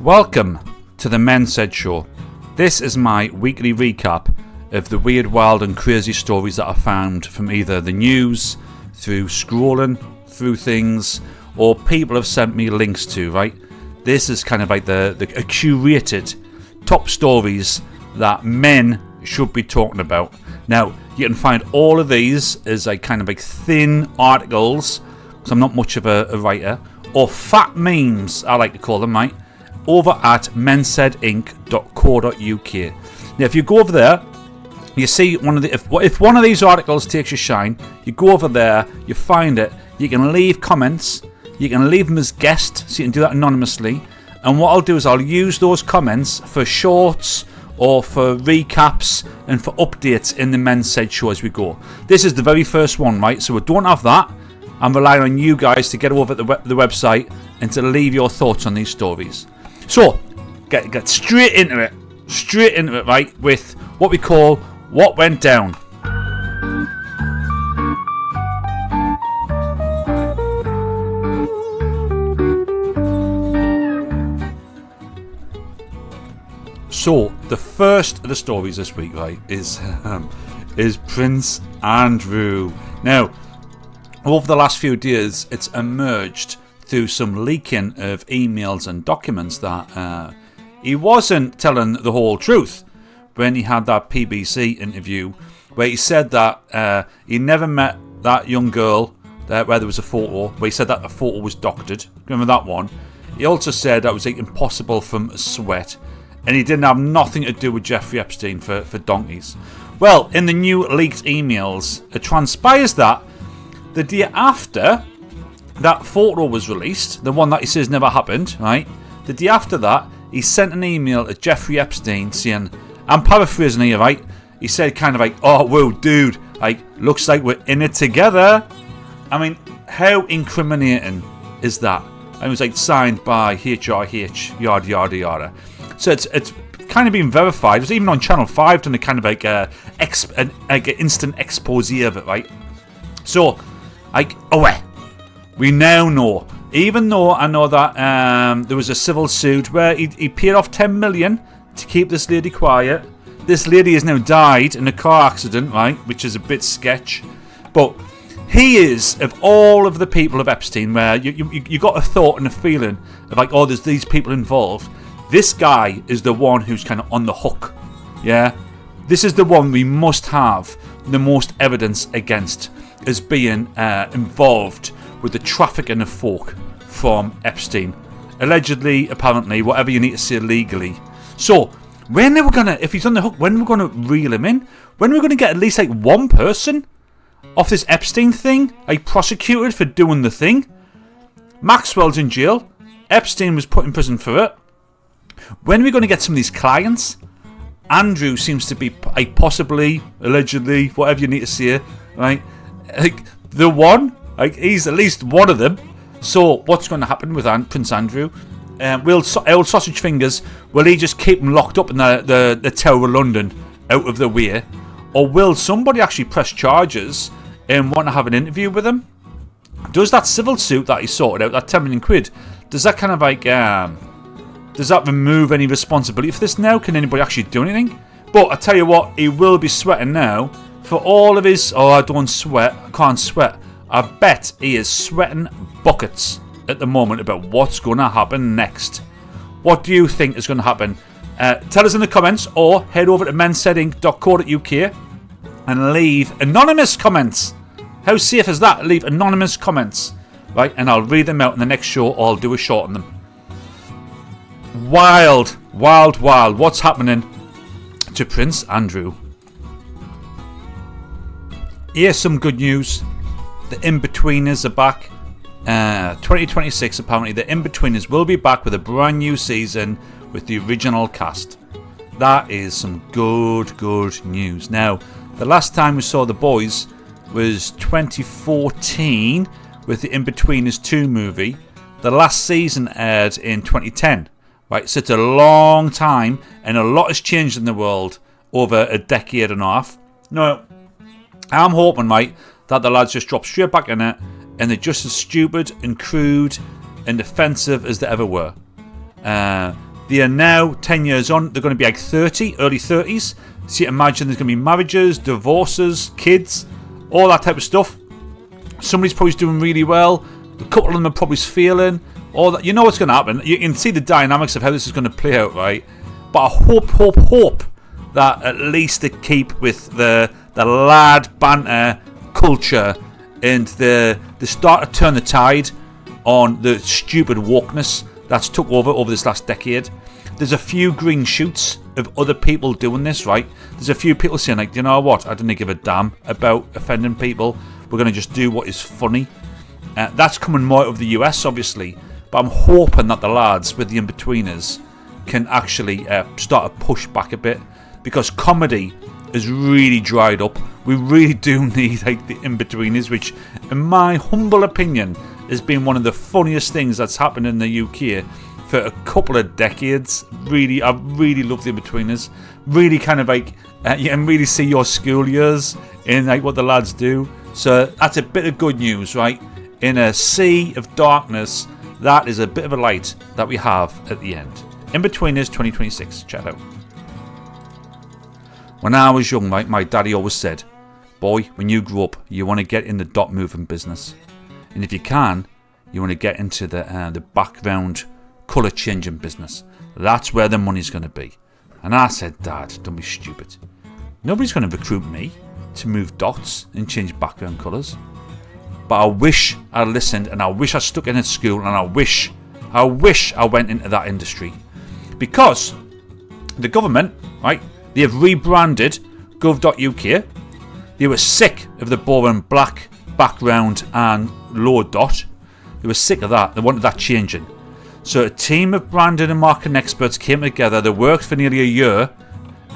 Welcome to the Men Said Show. This is my weekly recap of the weird, wild and crazy stories that I found from either the news, through scrolling through things, or people have sent me links to, right? This is kind of like the curated top stories that men should be talking about. Now, you can find all of these as like kind of like thin articles, because I'm not much of a writer, or fat memes, I like to call them, right? Over at mensaidinc.co.uk. Now, if you go over there, you see one of the if one of these articles takes your shine, you go over there, you find it, you can leave comments, you can leave them as guests, so you can do that anonymously. And what I'll do is I'll use those comments for shorts or for recaps and for updates in the Men Said Show as we go. This is the very first one, right? So we don't have that. I'm relying on you guys to get over the website and to leave your thoughts on these stories. So, get straight into it, right, with what we call What Went Down. So, the first of the stories this week, right, is Prince Andrew. Now, over the last few days, it's emerged through some leaking of emails and documents that he wasn't telling the whole truth when he had that PBC interview where he said that he never met that young girl where there was a photo, where he said that the photo was doctored. Remember that one? He also said that it was like impossible from sweat, and he didn't have nothing to do with Jeffrey Epstein for donkeys. Well, in the new leaked emails, it transpires that the day after that photo was released, the one that he says never happened, right? The day after that, he sent an email to Jeffrey Epstein saying, I'm paraphrasing here, right? He said kind of like, oh, whoa, dude, like, looks like we're in it together. I mean, how incriminating is that? And it was like signed by HRH, yada, yada, yada. So it's kind of been verified. It was even on Channel 5 done a kind of like an instant expose of it, right? So, like, we now know, even though I know that there was a civil suit where he paid off 10 million to keep this lady quiet. This lady has now died in a car accident, right, which is a bit sketch. But he is, of all of the people of Epstein, where you got a thought and a feeling of like, oh, there's these people involved. This guy is the one who's kind of on the hook, yeah? This is the one we must have the most evidence against as being involved with the trafficking of folk from Epstein. Allegedly, apparently, whatever you need to say legally. So, when are we gonna, if he's on the hook, when are we gonna reel him in? When are we gonna get at least like one person off this Epstein thing, like prosecuted for doing the thing? Maxwell's in jail. Epstein was put in prison for it. When are we gonna get some of these clients? Andrew seems to be like possibly, allegedly, whatever you need to say, right? Like the one, like he's at least one of them. So what's going to happen with Prince Andrew? Will old sausage fingers, will he just keep him locked up in the Tower of London, out of the way, or will somebody actually press charges and want to have an interview with him? Does that civil suit that he sorted out, that 10 million quid, does that kind of like does that remove any responsibility for this now? Can anybody actually do anything? But I tell you what, he will be sweating now for all of his, oh, I don't sweat, I can't sweat. I bet he is sweating buckets at the moment about what's going to happen next. What do you think is going to happen? Tell us in the comments, or head over to mensaidinc.co.uk and leave anonymous comments. How safe is that? Leave anonymous comments, right? And I'll read them out in the next show, or I'll do a short on them. Wild, wild, wild. What's happening to Prince Andrew? Here's some good news. The Inbetweeners are back. 2026, apparently, the Inbetweeners will be back with a brand new season with the original cast. That is some good news. Now, the last time we saw the boys was 2014 with the Inbetweeners 2 movie. The last season aired in 2010. Right, so it's a long time, and a lot has changed in the world over a decade and a half. Now, I'm hoping, right, that the lads just drop straight back in it, and they're just as stupid and crude and offensive as they ever were. They are now 10 years on. They're going to be like 30, early 30s. So you imagine there's going to be marriages, divorces, kids, all that type of stuff. Somebody's probably doing really well. A couple of them are probably failing. All that. You know what's going to happen. You can see the dynamics of how this is going to play out, right? But I hope that at least they keep with the lad banter culture and they start to turn the tide on the stupid wokeness that's took over this last decade. There's a few green shoots of other people doing this, right? There's a few people saying, like, you know what? I don't give a damn about offending people. We're going to just do what is funny. That's coming more out of the US, obviously. But I'm hoping that the lads with the Inbetweeners can actually start to push back a bit. Because comedy is really dried up. We really do need like the Inbetweeners, which, in my humble opinion, has been one of the funniest things that's happened in the UK for a couple of decades. Really, I really love the Inbetweeners. Really kind of like, you can really see your school years in like what the lads do. So that's a bit of good news, right? In a sea of darkness, that is a bit of a light that we have at the end. Inbetweeners 2026, check it out. When I was young, my daddy always said, boy, when you grow up, you want to get in the dot moving business. And if you can, you want to get into the background colour changing business. That's where the money's going to be. And I said, Dad, don't be stupid. Nobody's going to recruit me to move dots and change background colours. But I wish I listened, and I wish I stuck in at school, and I wish I went into that industry. Because the government, right, they have rebranded gov.uk. They were sick of the boring black background and low dot. They were sick of that. They wanted that changing. So a team of branding and marketing experts came together. They worked for nearly a year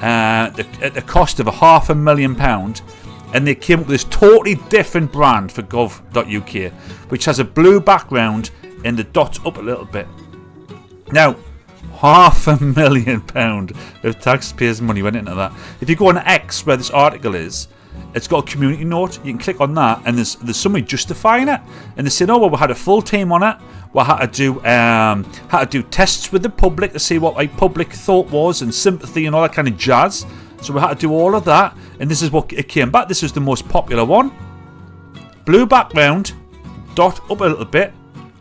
at the cost of £500,000, and they came up with this totally different brand for gov.uk, which has a blue background and the dots up a little bit. Now, £500,000 of taxpayers' money went into that. If you go on X, where this article is, it's got a community note. You can click on that, and there's somebody justifying it. And they said, "Oh well, we had a full team on it. We had to do tests with the public to see what public thought was and sympathy and all that kind of jazz. So we had to do all of that, and this is what it came back. This was the most popular one. Blue background, dot up a little bit,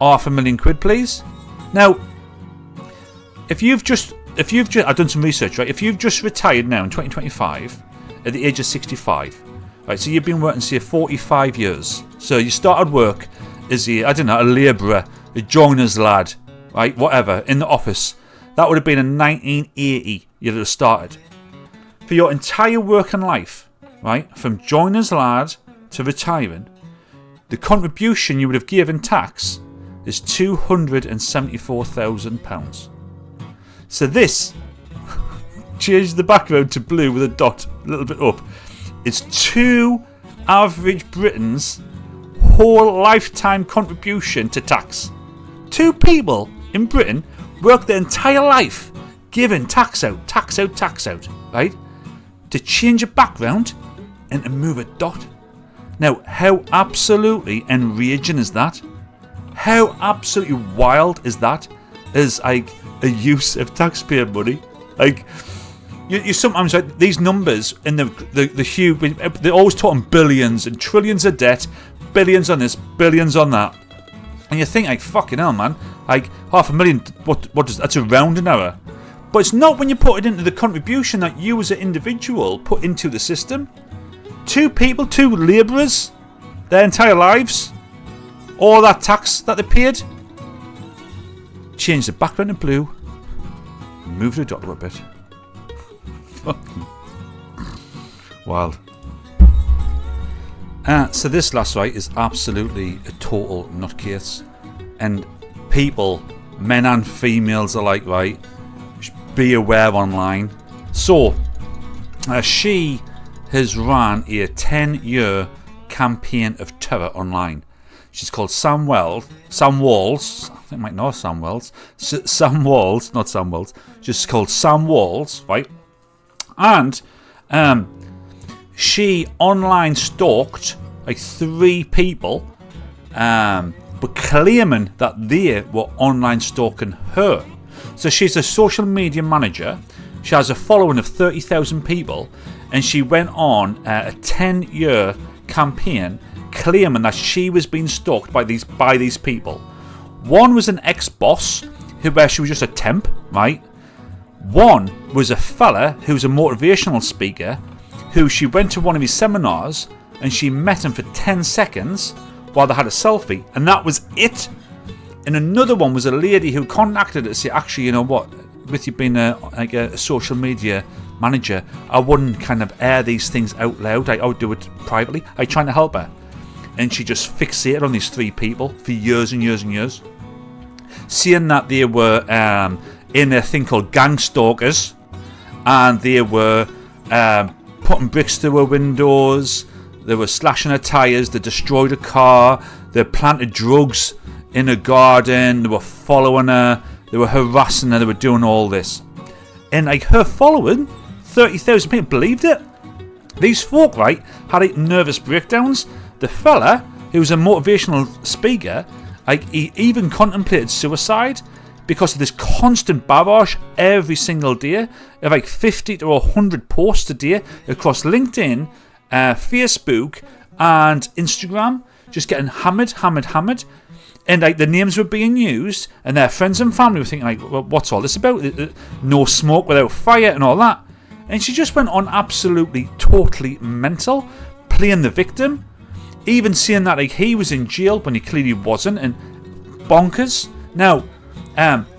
£500,000, please. Now, if you've just I've done some research, right? If you've just retired now in 2025 at the age of 65, right? So you've been working, say, 45 years. So you started work as a labourer, a joiner's lad, right? Whatever, in the office. That would have been in 1980. You'd have started. For your entire working life, right, from joiner's lad to retiring, the contribution you would have given tax is £274,000. So this, change the background to blue with a dot a little bit up, it's two average Britons' whole lifetime contribution to tax. Two people in Britain work their entire life giving tax out, right? To change a background and to move a dot. Now, how absolutely enraging is that? How absolutely wild is that? As like a use of taxpayer money. Like you sometimes, like, these numbers in the huge, they're always talking billions and trillions of debt, billions on this, billions on that, and you think, like, fucking hell, man, like £500,000, what does that's a rounding error. But it's not when you put it into the contribution that you as an individual put into the system. Two people, two labourers, their entire lives, all that tax that they paid. Change the background to blue, move the dot a little bit. Fucking wild. So this last right is absolutely a total nutcase, and people, men and females alike, right, be aware online. So she has ran a 10-year campaign of terror online. She's called Sam Walls. I think I might know Sam Walls. Sam Walls, not Sam Wells. She's called Sam Walls, right? And she online stalked like 3 people, but claiming that they were online stalking her. So she's a social media manager. She has a following of 30,000 people, and she went on a 10-year campaign claiming that she was being stalked by these people. One was an ex-boss where she was just a temp, right? One was a fella who's a motivational speaker who she went to one of his seminars and she met him for 10 seconds while they had a selfie, and that was it. And another one was a lady who contacted her to say, actually, you know what, with you being a social media manager, I wouldn't kind of air these things out loud. I would do it privately. I trying to help her. And she just fixated on these 3 people for years and years and years, saying that they were in a thing called gang stalkers, and they were putting bricks through her windows, they were slashing her tyres, they destroyed a car, they planted drugs in her garden, they were following her, they were harassing her, they were doing all this. And like her following, 30,000 people believed it. These folk, right, had nervous breakdowns. The fella, who was a motivational speaker, like he even contemplated suicide because of this constant barrage every single day of like 50 to 100 posts a day across LinkedIn, Facebook and Instagram, just getting hammered. And like the names were being used, and their friends and family were thinking like, well, what's all this about? No smoke without fire and all that. And she just went on absolutely, totally mental, playing the victim, even saying that like he was in jail when he clearly wasn't, and bonkers. Now,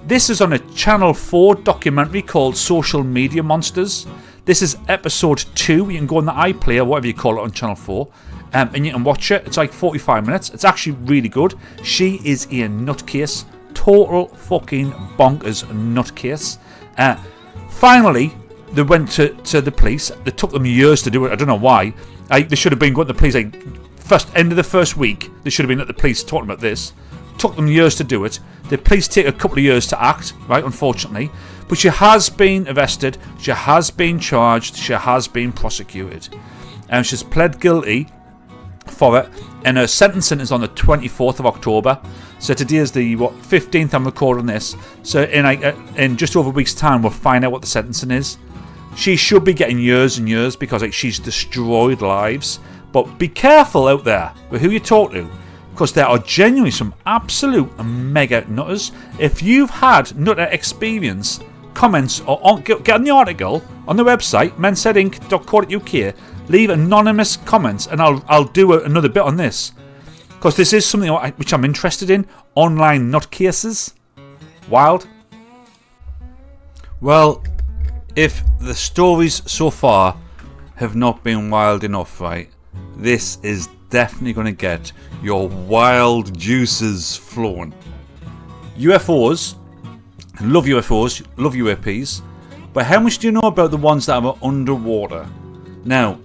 this is on a Channel 4 documentary called Social Media Monsters. This is episode 2. You can go on the iPlayer, whatever you call it, on Channel 4. And you can watch it. It's like 45 minutes. It's actually really good. She is a nutcase. Total fucking bonkers nutcase. Finally, they went to the police. It took them years to do it. I don't know why. They should have been going to the police end of the first week. They should have been at the police talking about this. Took them years to do it. The police take a couple of years to act, right, unfortunately. But she has been arrested. She has been charged. She has been prosecuted. And she's pled guilty for it, and her sentencing is on the 24th of October. So today is the 15th. I'm recording this. So in just over a week's time, we'll find out what the sentencing is. She should be getting years and years because she's destroyed lives. But be careful out there with who you talk to, because there are genuinely some absolute mega nutters. If you've had nutter experience, comments or get on the article on the website mensaidinc.co.uk. Leave anonymous comments, and I'll do another bit on this, because this is something which I'm interested in. Online nutcases. Wild. Well, if the stories so far have not been wild enough, right, this is definitely going to get your wild juices flowing. UFOs. Love UFOs. Love UAPs. But how much do you know about the ones that are underwater? Now,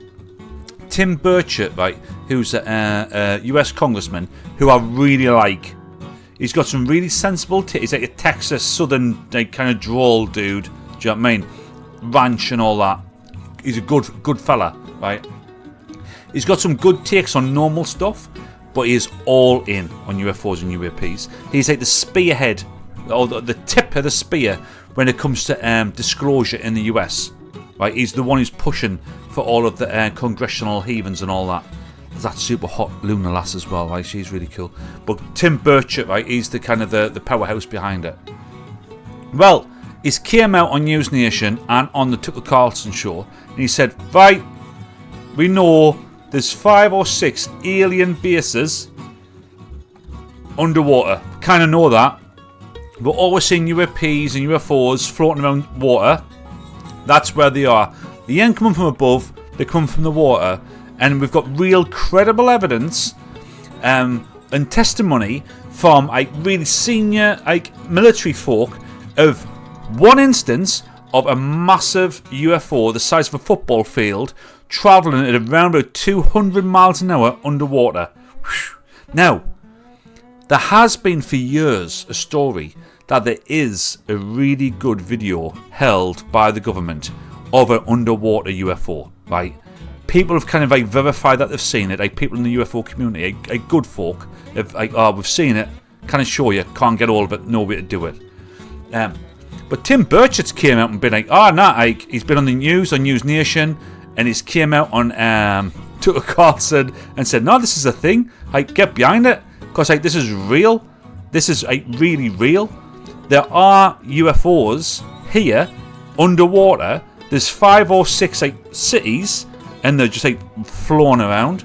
Tim Burchett, right, who's a US congressman who I really like. He's got some really sensible he's like a Texas southern kind of drawl dude. Do you know what I mean? Ranch and all that. He's a good fella, right? He's got some good takes on normal stuff, but he is all in on UFOs and UAPs. He's like the spearhead, or the tip of the spear when it comes to disclosure in the US. Right, he's the one who's pushing for all of the congressional heavens and all that. There's that super hot Luna lass as well, right? She's really cool. But Tim Burchett, right, he's the kind of the powerhouse behind it. Well, he came out on News Nation and on the Tucker Carlson show, and he said, right, we know there's 5 or 6 alien bases underwater. Kind of know that. We're always seeing UAPs and UFOs floating around water. That's where they are. They ain't coming from above, they come from the water. And we've got real credible evidence and testimony from really senior military folk of one instance of a massive UFO the size of a football field travelling at around about 200 miles an hour underwater. Now, there has been for years a story that there is a really good video held by the government of an underwater UFO, right? People have kind of verified that they've seen it. People in the UFO community, good folk, have we've seen it. Can assure you, can't get all of it, no way to do it. But Tim Burchett's came out and been like, oh, nah, like, he's been on the news, on News Nation, and he's came out on Tucker Carlson and said, no, this is a thing. Like, get behind it. Because, like, this is real. This is, like, really real. There are UFOs here, underwater. There's 5 or 6, like, cities, and they're just, like, floating around.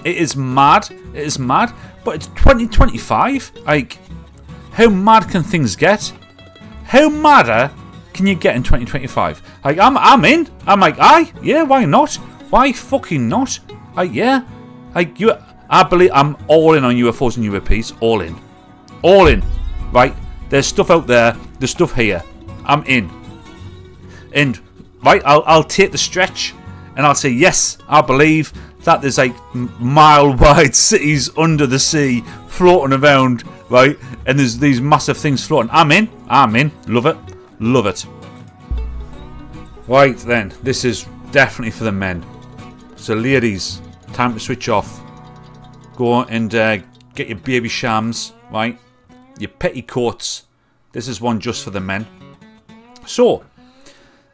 It is mad. It is mad. But it's 2025. Like, how mad can things get? How madder can you get in 2025? Like, I'm in. I'm like, aye, yeah, why not? Why fucking not? Like, yeah. Like, I believe I'm all in on UFOs and UAPs. All in. All in. Right? There's stuff out there. There's stuff here. I'm in. And, right, I'll take the stretch and I'll say, yes, I believe that there's like mile-wide cities under the sea floating around, right? And there's these massive things floating. I'm in. I'm in. Love it. Love it. Right then, this is definitely for the men. So ladies, time to switch off. Go and get your baby shams, right? Your petticoats. This is one just for the men. So,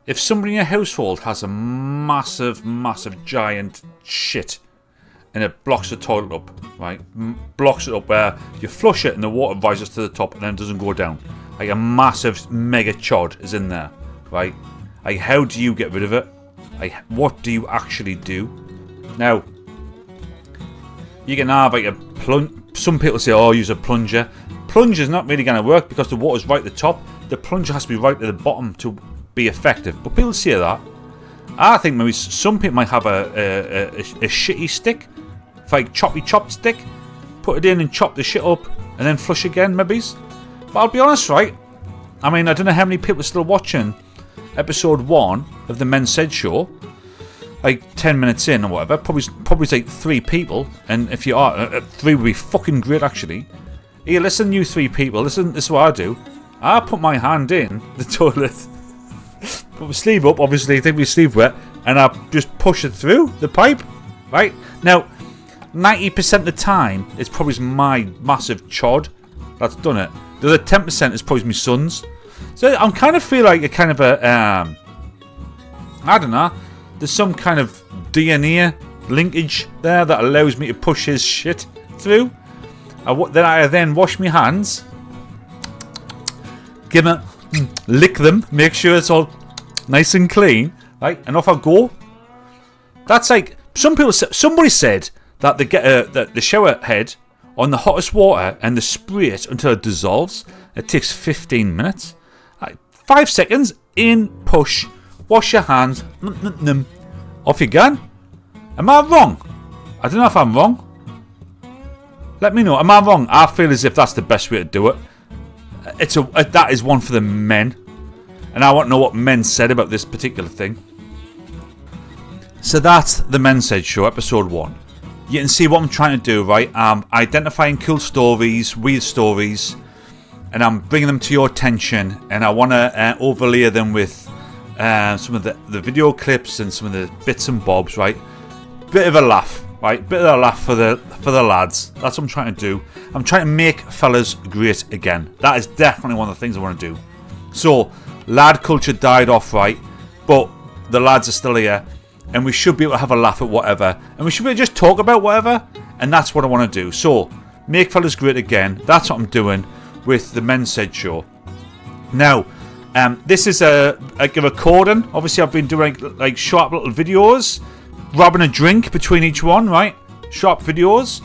if somebody in your household has a massive, massive, giant shit and it blocks the toilet up, right? Blocks it up where you flush it and the water rises to the top and then it doesn't go down. Like a massive, mega chod is in there, right? Like, how do you get rid of it? Like, what do you actually do? Now, you can have like a plunge. Some people say, oh, use a plunger. Plunger's not really going to work because the water's right at the top. The plunger has to be right at the bottom to be effective. But people say that. I think maybe some people might have a shitty stick, like choppy chopped stick. Put it in and chop the shit up, and then flush again, maybe. But I'll be honest, right? I mean, I don't know how many people are still watching episode 1 of the Men Said Show. Like 10 minutes in or whatever. Probably like 3 people. And if you are 3 would be fucking great, actually. Here, listen, you 3 people. Listen, this is what I do. I put my hand in the toilet. Put my sleeve up, obviously, take my sleeve wet, and I just push it through the pipe, right? Now, 90% of the time, it's probably my massive chod that's done it. The other 10% is probably my son's. So I'm kind of feel like a kind of a, I don't know, there's some kind of DNA linkage there that allows me to push his shit through. Then I wash my hands, give them, lick them, make sure it's all nice and clean, right? And off I go. That's like somebody said that they get the shower head on the hottest water and they spray it until it dissolves. It takes 15 minutes. 5 seconds in, push, wash your hands, off you go. Am I wrong? I don't know if I'm wrong. Let me know. Am I wrong? I feel as if that's the best way to do it. That is one for the men. And I want to know what men said about this particular thing. So that's the Men Said Show, episode 1. You can see what I'm trying to do, right? I'm identifying cool stories, weird stories, and I'm bringing them to your attention. And I want to overlay them with some of the video clips and some of the bits and bobs, right? Bit of a laugh, right? Bit of a laugh for the lads. That's what I'm trying to do. I'm trying to make fellas great again. That is definitely one of the things I want to do. So, lad culture died off, right? But the lads are still here. And we should be able to have a laugh at whatever. And we should be able to just talk about whatever. And that's what I want to do. So, make fellas great again. That's what I'm doing with the Men Said Show. Now, this is a recording. Obviously, I've been doing like sharp little videos. Grabbing a drink between each one, right? Sharp videos.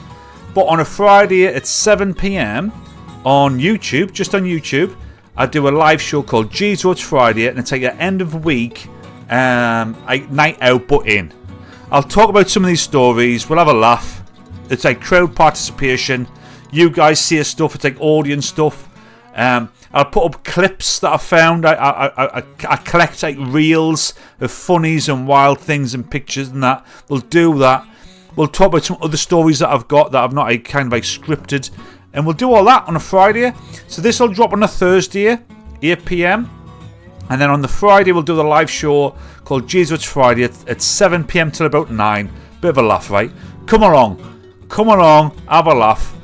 But on a Friday at 7 PM on YouTube, just on YouTube, I do a live show called G's Roads Friday, and it's like an end of week night out but in. I'll talk about some of these stories. We'll have a laugh. It's like crowd participation. You guys see stuff. It's like audience stuff. I'll put up clips that I found. I collect like reels of funnies and wild things and pictures and that. We'll do that. We'll talk about some other stories that I've got that I've not like, kind of like scripted. And we'll do all that on a Friday. So this will drop on a Thursday, 8 PM. And then on the Friday, we'll do the live show called Jesus Friday at 7 PM till about 9. Bit of a laugh, right? Come along, have a laugh.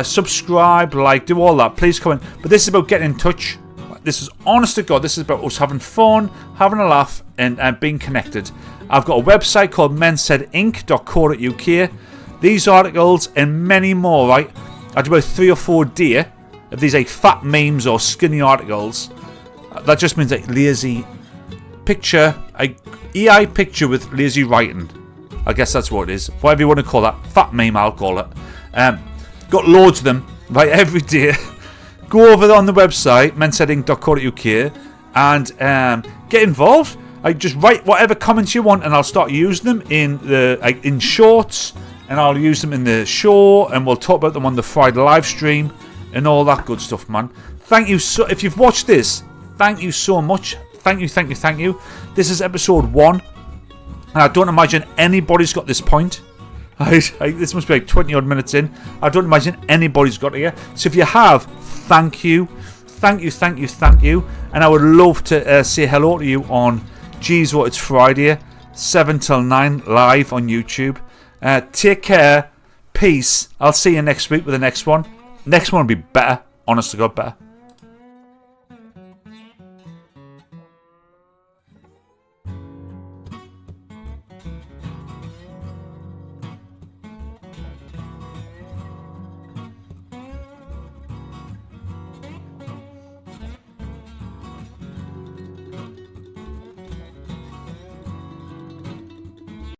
Subscribe, like, do all that. Please come in. But this is about getting in touch. This is honest to God. This is about us having fun, having a laugh, and being connected. I've got a website called mensaidinc.co.uk. These articles and many more, right? I do about 3 or 4 a day of these like fat memes or skinny articles. That just means like lazy picture, AI picture with lazy writing. I guess that's what it is. Whatever you want to call that. Fat meme, I'll call it. Got loads of them, right, every day. Go over on the website, mensaidinc.co.uk, and get involved. I just write whatever comments you want, and I'll start using them in shorts, and I'll use them in the show, and we'll talk about them on the Friday live stream, and all that good stuff, man. Thank you so. If you've watched this, thank you so much. Thank you. This is episode 1, and I don't imagine anybody's got this point. This must be like 20 odd minutes in. I don't imagine anybody's got it here. So if you have, thank you. And I would love to say hello to you on Geez What It's Friday, 7 till 9 live on YouTube. Take care. Peace. I'll see you next week with the next one. Next one will be better. Honest to God, better.